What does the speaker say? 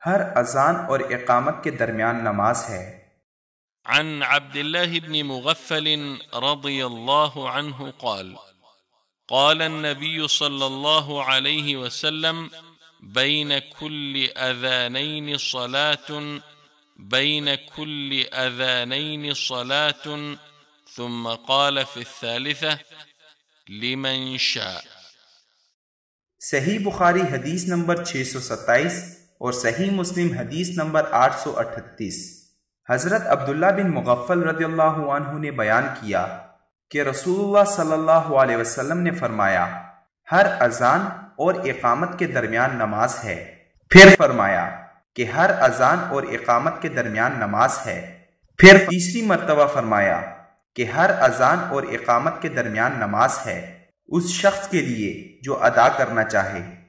ہر اذان اور اقامت کے درمیان نماز ہے۔ عن عبد الله بن مغفل رضي الله عنه قال قال النبي صلى الله عليه وسلم بين كل أذانين صلاة ثم قال في الثالثة لمن شاء۔ صحیح بخاری حدیث نمبر 627 اور صحیح مسلم حدیث نمبر 838۔ حضرت عبداللہ بن مغفل رضی اللہ عنہ نے بیان کیا کہ رسول اللہ صلی اللہ علیہ وسلم نے فرمایا، ہر اذان اور اقامت کے درمیان نماز ہے۔ پھر فرمایا کہ ہر اذان اور اقامت کے درمیان نماز ہے۔ پھر تیسری مرتبہ فرمایا کہ ہر اذان اور اقامت کے درمیان نماز ہے اس شخص کے لیے جو ادا کرنا چاہے۔